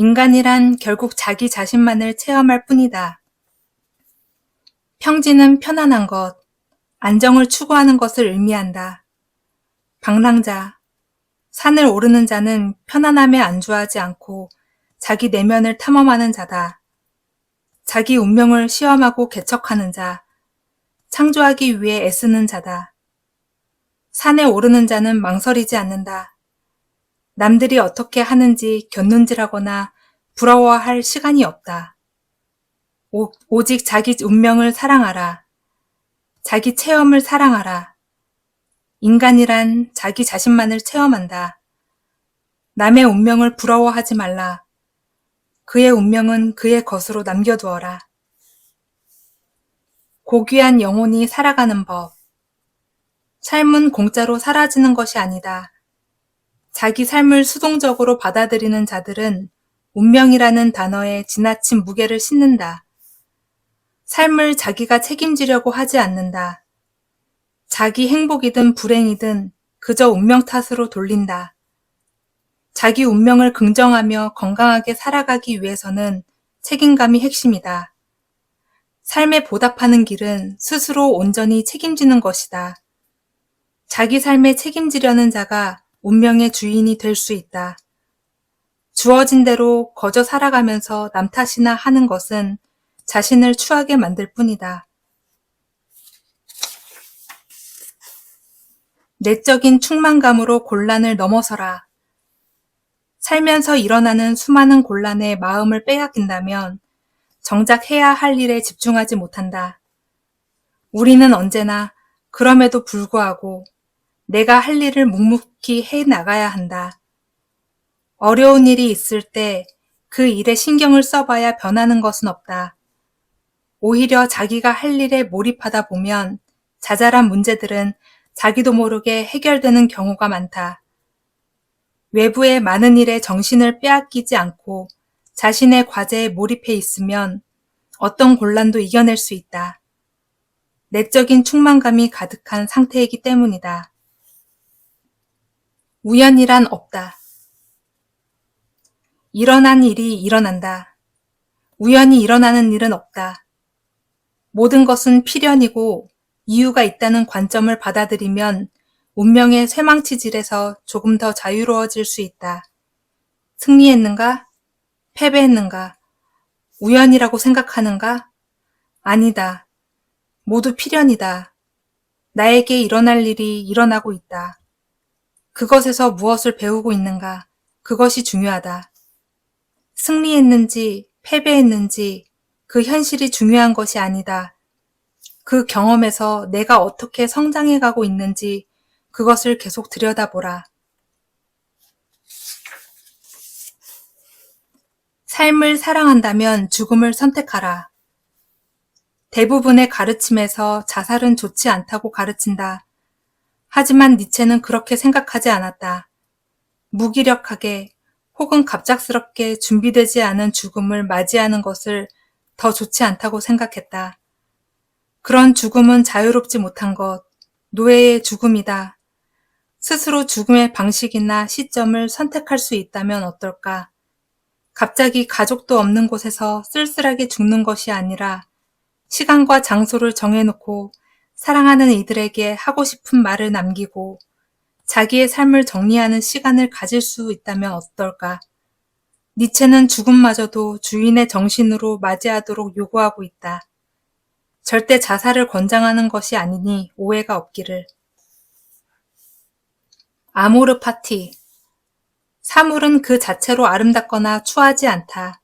인간이란 결국 자기 자신만을 체험할 뿐이다. 평지는 편안한 것, 안정을 추구하는 것을 의미한다. 방랑자, 산을 오르는 자는 편안함에 안주하지 않고 자기 내면을 탐험하는 자다. 자기 운명을 시험하고 개척하는 자, 창조하기 위해 애쓰는 자다. 산에 오르는 자는 망설이지 않는다. 남들이 어떻게 하는지 곁눈질하거나 부러워할 시간이 없다. 오직 자기 운명을 사랑하라. 자기 체험을 사랑하라. 인간이란 자기 자신만을 체험한다. 남의 운명을 부러워하지 말라. 그의 운명은 그의 것으로 남겨두어라. 고귀한 영혼이 살아가는 법. 삶은 공짜로 사라지는 것이 아니다. 자기 삶을 수동적으로 받아들이는 자들은 운명이라는 단어에 지나친 무게를 싣는다. 삶을 자기가 책임지려고 하지 않는다. 자기 행복이든 불행이든 그저 운명 탓으로 돌린다. 자기 운명을 긍정하며 건강하게 살아가기 위해서는 책임감이 핵심이다. 삶에 보답하는 길은 스스로 온전히 책임지는 것이다. 자기 삶에 책임지려는 자가 운명의 주인이 될 수 있다. 주어진 대로 거저 살아가면서 남 탓이나 하는 것은 자신을 추하게 만들 뿐이다. 내적인 충만감으로 곤란을 넘어서라. 살면서 일어나는 수많은 곤란에 마음을 빼앗긴다면 정작 해야 할 일에 집중하지 못한다. 우리는 언제나 그럼에도 불구하고 내가 할 일을 묵묵히 해 나가야 한다. 어려운 일이 있을 때 그 일에 신경을 써봐야 변하는 것은 없다. 오히려 자기가 할 일에 몰입하다 보면 자잘한 문제들은 자기도 모르게 해결되는 경우가 많다. 외부의 많은 일에 정신을 빼앗기지 않고 자신의 과제에 몰입해 있으면 어떤 곤란도 이겨낼 수 있다. 내적인 충만감이 가득한 상태이기 때문이다. 우연이란 없다. 일어난 일이 일어난다. 우연히 일어나는 일은 없다. 모든 것은 필연이고 이유가 있다는 관점을 받아들이면 운명의 쇠망치질에서 조금 더 자유로워질 수 있다. 승리했는가? 패배했는가? 우연이라고 생각하는가? 아니다. 모두 필연이다. 나에게 일어날 일이 일어나고 있다. 그것에서 무엇을 배우고 있는가? 그것이 중요하다. 승리했는지 패배했는지 그 현실이 중요한 것이 아니다. 그 경험에서 내가 어떻게 성장해가고 있는지 그것을 계속 들여다보라. 삶을 사랑한다면 죽음을 선택하라. 대부분의 가르침에서 자살은 좋지 않다고 가르친다. 하지만 니체는 그렇게 생각하지 않았다. 무기력하게 혹은 갑작스럽게 준비되지 않은 죽음을 맞이하는 것을 더 좋지 않다고 생각했다. 그런 죽음은 자유롭지 못한 것, 노예의 죽음이다. 스스로 죽음의 방식이나 시점을 선택할 수 있다면 어떨까? 갑자기 가족도 없는 곳에서 쓸쓸하게 죽는 것이 아니라 시간과 장소를 정해놓고 사랑하는 이들에게 하고 싶은 말을 남기고 자기의 삶을 정리하는 시간을 가질 수 있다면 어떨까? 니체는 죽음마저도 주인의 정신으로 맞이하도록 요구하고 있다. 절대 자살을 권장하는 것이 아니니 오해가 없기를. 아모르 파티. 사물은 그 자체로 아름답거나 추하지 않다.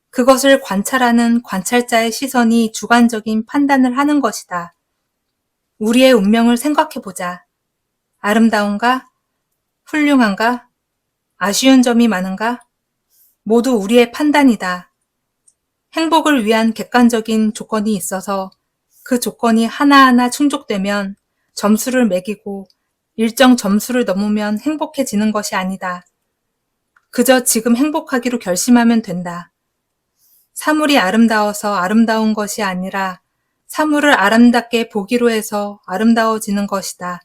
그것을 관찰하는 관찰자의 시선이 주관적인 판단을 하는 것이다. 우리의 운명을 생각해보자. 아름다운가? 훌륭한가? 아쉬운 점이 많은가? 모두 우리의 판단이다. 행복을 위한 객관적인 조건이 있어서 그 조건이 하나하나 충족되면 점수를 매기고 일정 점수를 넘으면 행복해지는 것이 아니다. 그저 지금 행복하기로 결심하면 된다. 사물이 아름다워서 아름다운 것이 아니라 사물을 아름답게 보기로 해서 아름다워지는 것이다.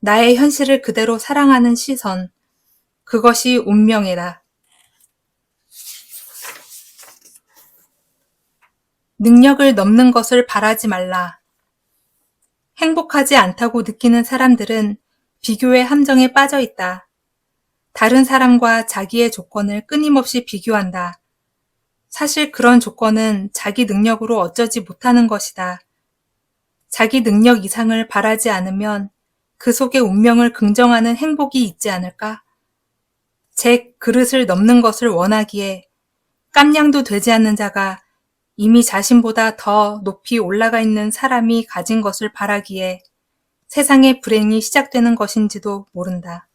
나의 현실을 그대로 사랑하는 시선, 그것이 운명이다. 능력을 넘는 것을 바라지 말라. 행복하지 않다고 느끼는 사람들은 비교의 함정에 빠져 있다. 다른 사람과 자기의 조건을 끊임없이 비교한다. 사실 그런 조건은 자기 능력으로 어쩌지 못하는 것이다. 자기 능력 이상을 바라지 않으면 그 속에 운명을 긍정하는 행복이 있지 않을까? 제 그릇을 넘는 것을 원하기에 깜냥도 되지 않는 자가 이미 자신보다 더 높이 올라가 있는 사람이 가진 것을 바라기에 세상의 불행이 시작되는 것인지도 모른다.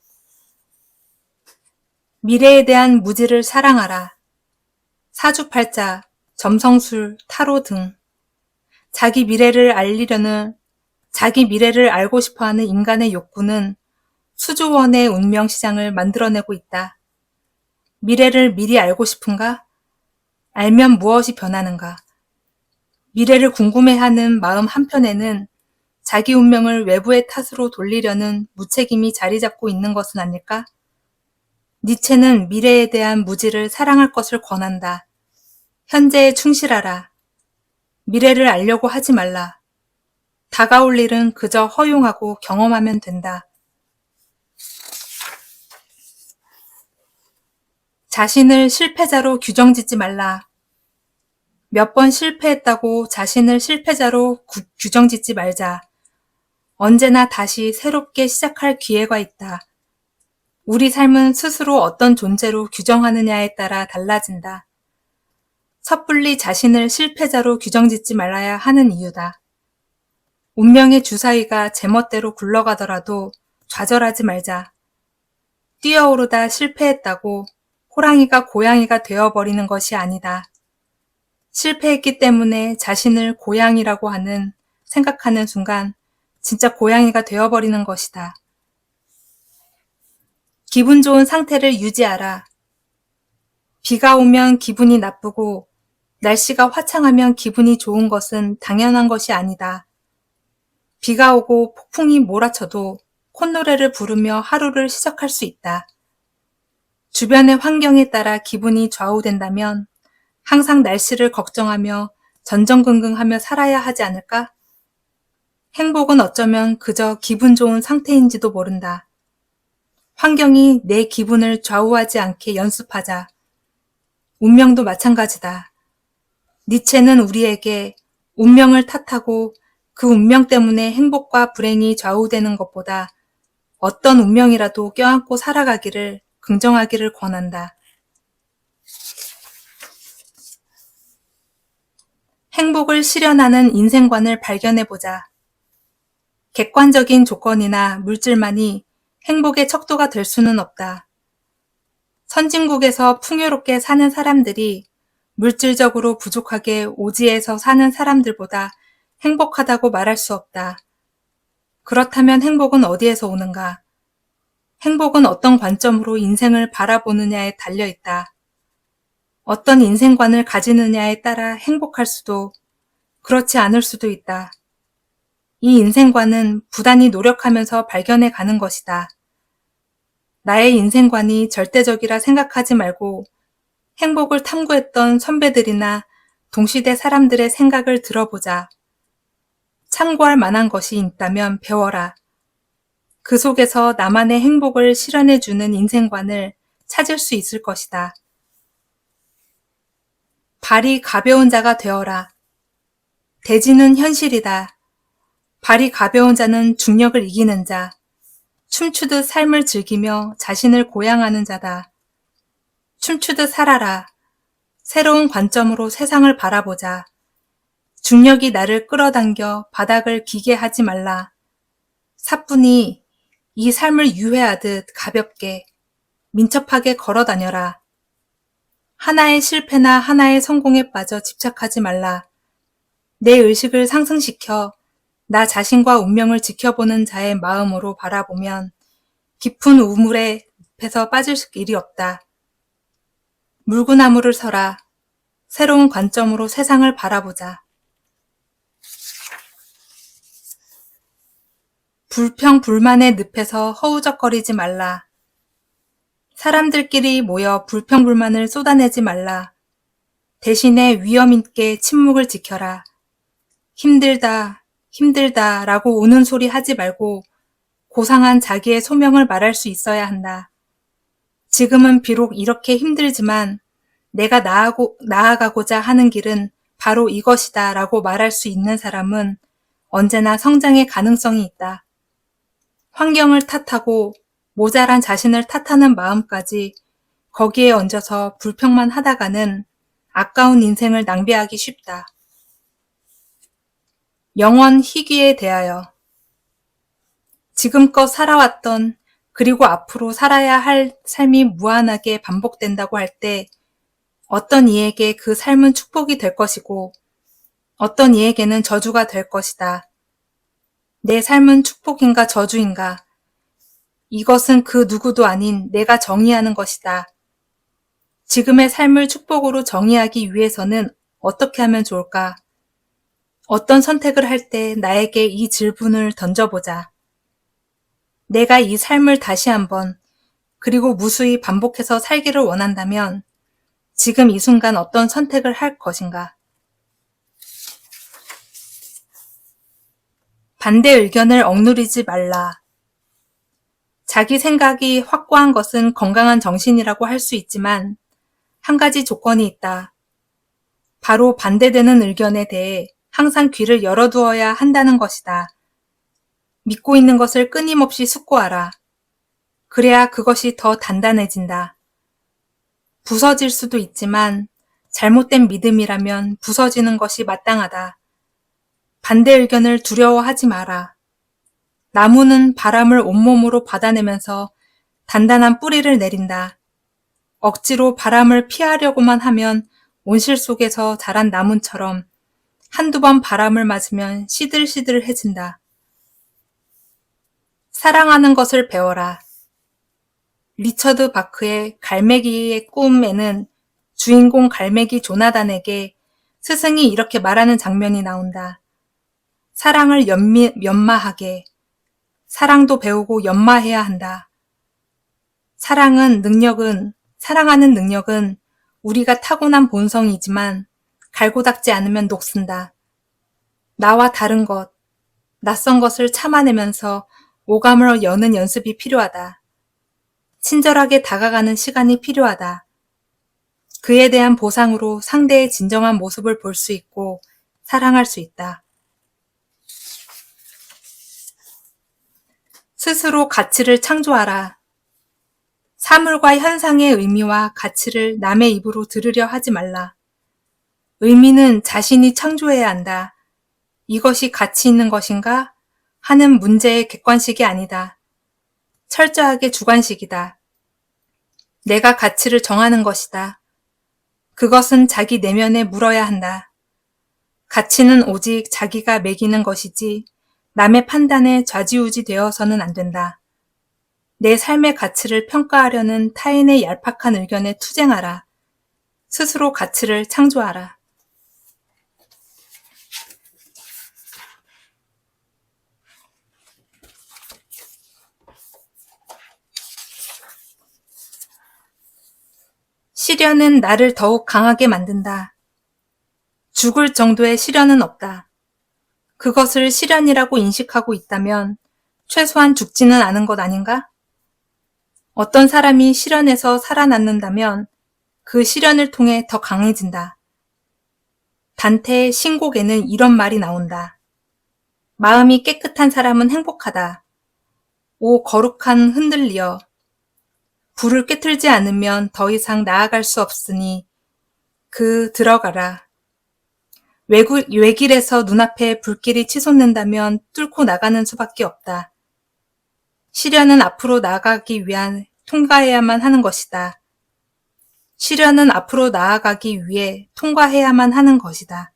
미래에 대한 무지를 사랑하라. 사주팔자, 점성술, 타로 등 자기 미래를 알고 싶어하는 인간의 욕구는 수조원의 운명시장을 만들어내고 있다. 미래를 미리 알고 싶은가? 알면 무엇이 변하는가? 미래를 궁금해하는 마음 한편에는 자기 운명을 외부의 탓으로 돌리려는 무책임이 자리 잡고 있는 것은 아닐까? 니체는 미래에 대한 무지를 사랑할 것을 권한다. 현재에 충실하라. 미래를 알려고 하지 말라. 다가올 일은 그저 허용하고 경험하면 된다. 자신을 실패자로 규정짓지 말라. 몇 번 실패했다고 자신을 실패자로 규정짓지 말자. 언제나 다시 새롭게 시작할 기회가 있다. 우리 삶은 스스로 어떤 존재로 규정하느냐에 따라 달라진다. 섣불리 자신을 실패자로 규정짓지 말아야 하는 이유다. 운명의 주사위가 제멋대로 굴러가더라도 좌절하지 말자. 뛰어오르다 실패했다고 호랑이가 고양이가 되어버리는 것이 아니다. 실패했기 때문에 자신을 고양이라고 생각하는 순간 진짜 고양이가 되어버리는 것이다. 기분 좋은 상태를 유지하라. 비가 오면 기분이 나쁘고 날씨가 화창하면 기분이 좋은 것은 당연한 것이 아니다. 비가 오고 폭풍이 몰아쳐도 콧노래를 부르며 하루를 시작할 수 있다. 주변의 환경에 따라 기분이 좌우된다면 항상 날씨를 걱정하며 전전긍긍하며 살아야 하지 않을까? 행복은 어쩌면 그저 기분 좋은 상태인지도 모른다. 환경이 내 기분을 좌우하지 않게 연습하자. 운명도 마찬가지다. 니체는 우리에게 운명을 탓하고 그 운명 때문에 행복과 불행이 좌우되는 것보다 어떤 운명이라도 껴안고 살아가기를 긍정하기를 권한다. 행복을 실현하는 인생관을 발견해보자. 객관적인 조건이나 물질만이 행복의 척도가 될 수는 없다. 선진국에서 풍요롭게 사는 사람들이 물질적으로 부족하게 오지에서 사는 사람들보다 행복하다고 말할 수 없다. 그렇다면 행복은 어디에서 오는가? 행복은 어떤 관점으로 인생을 바라보느냐에 달려있다. 어떤 인생관을 가지느냐에 따라 행복할 수도, 그렇지 않을 수도 있다. 이 인생관은 부단히 노력하면서 발견해 가는 것이다. 나의 인생관이 절대적이라 생각하지 말고 행복을 탐구했던 선배들이나 동시대 사람들의 생각을 들어보자. 참고할 만한 것이 있다면 배워라. 그 속에서 나만의 행복을 실현해주는 인생관을 찾을 수 있을 것이다. 발이 가벼운 자가 되어라. 대지는 현실이다. 발이 가벼운 자는 중력을 이기는 자, 춤추듯 삶을 즐기며 자신을 고양하는 자다. 춤추듯 살아라. 새로운 관점으로 세상을 바라보자. 중력이 나를 끌어당겨 바닥을 기게 하지 말라. 사뿐히 이 삶을 유해하듯 가볍게, 민첩하게 걸어 다녀라. 하나의 실패나 하나의 성공에 빠져 집착하지 말라. 내 의식을 상승시켜 나 자신과 운명을 지켜보는 자의 마음으로 바라보면 깊은 우물의 늪에서 빠질 일이 없다. 물구나무를 서라. 새로운 관점으로 세상을 바라보자. 불평불만의 늪에서 허우적거리지 말라. 사람들끼리 모여 불평불만을 쏟아내지 말라. 대신에 위험 있게 침묵을 지켜라. 힘들다, 힘들다 라고 우는 소리 하지 말고 고상한 자기의 소명을 말할 수 있어야 한다. 지금은 비록 이렇게 힘들지만 내가 나아가고자 하는 길은 바로 이것이다 라고 말할 수 있는 사람은 언제나 성장의 가능성이 있다. 환경을 탓하고 모자란 자신을 탓하는 마음까지 거기에 얹어서 불평만 하다가는 아까운 인생을 낭비하기 쉽다. 영원 희귀에 대하여 지금껏 살아왔던 그리고 앞으로 살아야 할 삶이 무한하게 반복된다고 할 때 어떤 이에게 그 삶은 축복이 될 것이고 어떤 이에게는 저주가 될 것이다. 내 삶은 축복인가 저주인가? 이것은 그 누구도 아닌 내가 정의하는 것이다. 지금의 삶을 축복으로 정의하기 위해서는 어떻게 하면 좋을까? 어떤 선택을 할 때 나에게 이 질문을 던져보자. 내가 이 삶을 다시 한번 그리고 무수히 반복해서 살기를 원한다면 지금 이 순간 어떤 선택을 할 것인가? 반대 의견을 억누르지 말라. 자기 생각이 확고한 것은 건강한 정신이라고 할 수 있지만 한 가지 조건이 있다. 바로 반대되는 의견에 대해 항상 귀를 열어두어야 한다는 것이다. 믿고 있는 것을 끊임없이 숙고하라. 그래야 그것이 더 단단해진다. 부서질 수도 있지만 잘못된 믿음이라면 부서지는 것이 마땅하다. 반대 의견을 두려워하지 마라. 나무는 바람을 온몸으로 받아내면서 단단한 뿌리를 내린다. 억지로 바람을 피하려고만 하면 온실 속에서 자란 나무처럼 한두 번 바람을 맞으면 시들시들해진다. 사랑하는 것을 배워라. 리처드 바크의 갈매기의 꿈에는 주인공 갈매기 조나단에게 스승이 이렇게 말하는 장면이 나온다. 사랑을 연마하게, 사랑도 배우고 연마해야 한다. 사랑하는 능력은 우리가 타고난 본성이지만 갈고 닦지 않으면 녹슨다. 나와 다른 것, 낯선 것을 참아내면서 오감을 여는 연습이 필요하다. 친절하게 다가가는 시간이 필요하다. 그에 대한 보상으로 상대의 진정한 모습을 볼 수 있고 사랑할 수 있다. 스스로 가치를 창조하라. 사물과 현상의 의미와 가치를 남의 입으로 들으려 하지 말라. 의미는 자신이 창조해야 한다. 이것이 가치 있는 것인가? 하는 문제의 객관식이 아니다. 철저하게 주관식이다. 내가 가치를 정하는 것이다. 그것은 자기 내면에 물어야 한다. 가치는 오직 자기가 매기는 것이지 남의 판단에 좌지우지 되어서는 안 된다. 내 삶의 가치를 평가하려는 타인의 얄팍한 의견에 투쟁하라. 스스로 가치를 창조하라. 시련은 나를 더욱 강하게 만든다. 죽을 정도의 시련은 없다. 그것을 시련이라고 인식하고 있다면 최소한 죽지는 않은 것 아닌가? 어떤 사람이 시련에서 살아남는다면 그 시련을 통해 더 강해진다. 단테의 신곡에는 이런 말이 나온다. 마음이 깨끗한 사람은 행복하다. 오 거룩한 흔들리어. 불을 꿰뚫지 않으면 더 이상 나아갈 수 없으니 들어가라. 외길에서 눈앞에 불길이 치솟는다면 뚫고 나가는 수밖에 없다. 시련은 앞으로 나아가기 위한 통과해야만 하는 것이다. 시련은 앞으로 나아가기 위해 통과해야만 하는 것이다.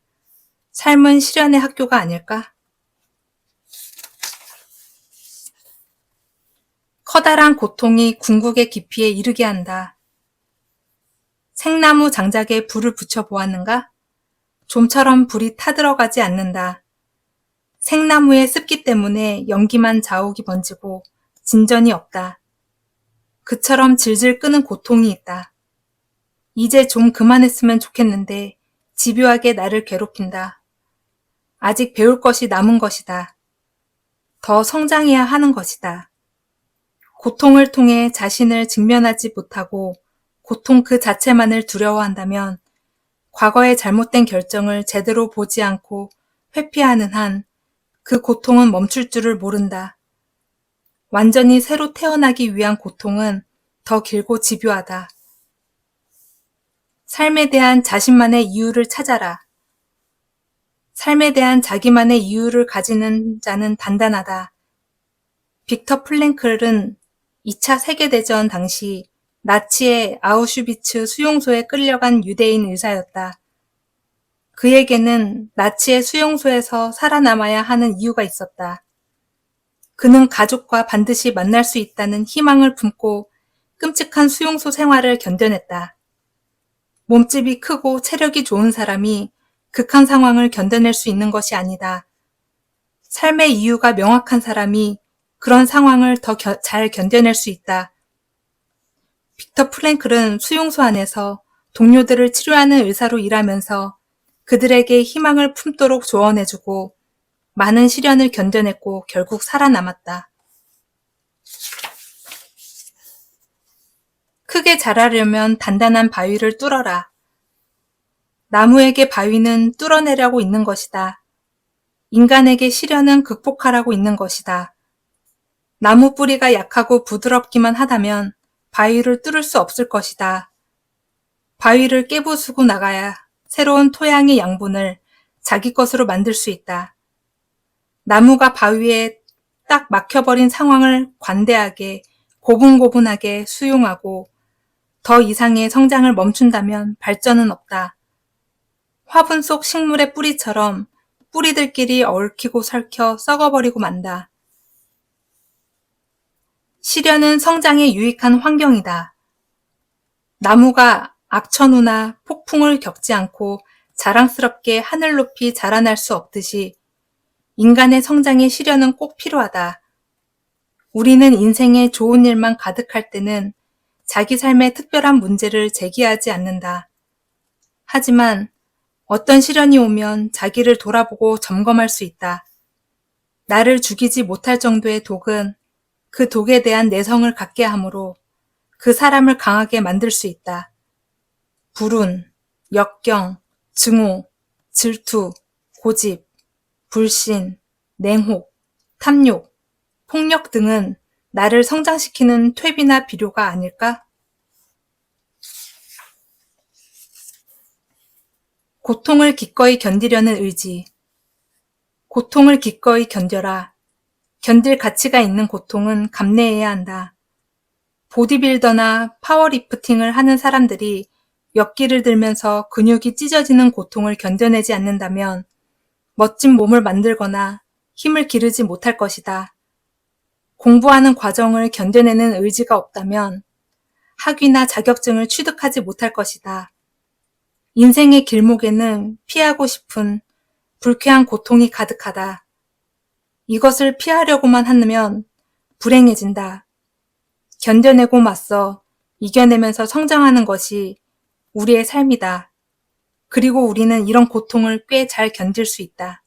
삶은 시련의 학교가 아닐까? 커다란 고통이 궁극의 깊이에 이르게 한다. 생나무 장작에 불을 붙여 보았는가? 좀처럼 불이 타들어가지 않는다. 생나무의 습기 때문에 연기만 자욱이 번지고 진전이 없다. 그처럼 질질 끄는 고통이 있다. 이제 좀 그만했으면 좋겠는데 집요하게 나를 괴롭힌다. 아직 배울 것이 남은 것이다. 더 성장해야 하는 것이다. 고통을 통해 자신을 직면하지 못하고 고통 그 자체만을 두려워한다면 과거의 잘못된 결정을 제대로 보지 않고 회피하는 한 그 고통은 멈출 줄을 모른다. 완전히 새로 태어나기 위한 고통은 더 길고 집요하다. 삶에 대한 자신만의 이유를 찾아라. 삶에 대한 자기만의 이유를 가지는 자는 단단하다. 빅터 플랭클은 2차 세계대전 당시 나치의 아우슈비츠 수용소에 끌려간 유대인 의사였다. 그에게는 나치의 수용소에서 살아남아야 하는 이유가 있었다. 그는 가족과 반드시 만날 수 있다는 희망을 품고 끔찍한 수용소 생활을 견뎌냈다. 몸집이 크고 체력이 좋은 사람이 극한 상황을 견뎌낼 수 있는 것이 아니다. 삶의 이유가 명확한 사람이 그런 상황을 더 잘 견뎌낼 수 있다. 빅터 프랭클은 수용소 안에서 동료들을 치료하는 의사로 일하면서 그들에게 희망을 품도록 조언해주고 많은 시련을 견뎌냈고 결국 살아남았다. 크게 자라려면 단단한 바위를 뚫어라. 나무에게 바위는 뚫어내려고 있는 것이다. 인간에게 시련은 극복하라고 있는 것이다. 나무 뿌리가 약하고 부드럽기만 하다면 바위를 뚫을 수 없을 것이다. 바위를 깨부수고 나가야 새로운 토양의 양분을 자기 것으로 만들 수 있다. 나무가 바위에 딱 막혀버린 상황을 관대하게 고분고분하게 수용하고 더 이상의 성장을 멈춘다면 발전은 없다. 화분 속 식물의 뿌리처럼 뿌리들끼리 얽히고 설켜 썩어버리고 만다. 시련은 성장에 유익한 환경이다. 나무가 악천후나 폭풍을 겪지 않고 자랑스럽게 하늘 높이 자라날 수 없듯이 인간의 성장에 시련은 꼭 필요하다. 우리는 인생에 좋은 일만 가득할 때는 자기 삶의 특별한 문제를 제기하지 않는다. 하지만 어떤 시련이 오면 자기를 돌아보고 점검할 수 있다. 나를 죽이지 못할 정도의 독은 그 독에 대한 내성을 갖게 하므로 그 사람을 강하게 만들 수 있다. 불운, 역경, 증오, 질투, 고집, 불신, 냉혹, 탐욕, 폭력 등은 나를 성장시키는 퇴비나 비료가 아닐까? 고통을 기꺼이 견디려는 의지. 고통을 기꺼이 견뎌라. 견딜 가치가 있는 고통은 감내해야 한다. 보디빌더나 파워리프팅을 하는 사람들이 역기를 들면서 근육이 찢어지는 고통을 견뎌내지 않는다면 멋진 몸을 만들거나 힘을 기르지 못할 것이다. 공부하는 과정을 견뎌내는 의지가 없다면 학위나 자격증을 취득하지 못할 것이다. 인생의 길목에는 피하고 싶은 불쾌한 고통이 가득하다. 이것을 피하려고만 하면 불행해진다. 견뎌내고 맞서 이겨내면서 성장하는 것이 우리의 삶이다. 그리고 우리는 이런 고통을 꽤 잘 견딜 수 있다.